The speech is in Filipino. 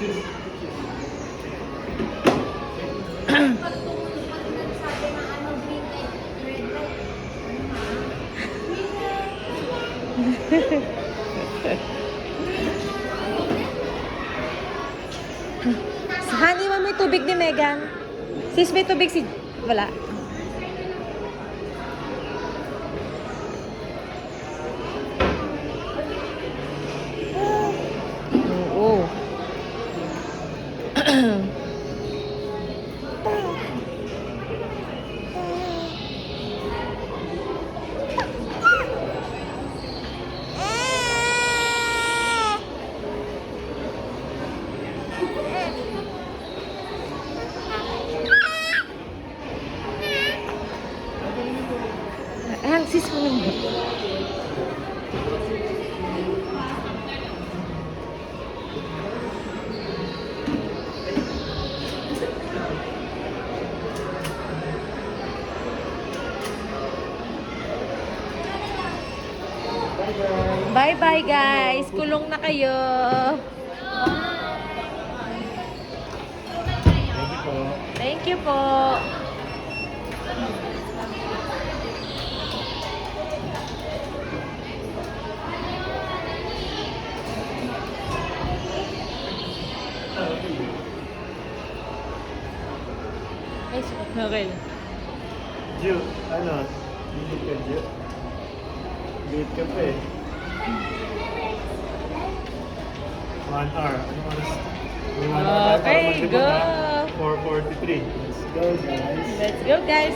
Honey, mo may tubig ni Megan. Sis, may tubig si... Wala. Oo. Ayan, sis mo naman. Bye-bye guys. Kulong na kayo. Thank you po. Okay. Ju, ano? Bilit ka, Ju? Bilit ka pa eh. 1 hour. Ano oras? Okay, go. 4:43. Let's go, guys. Let's go guys.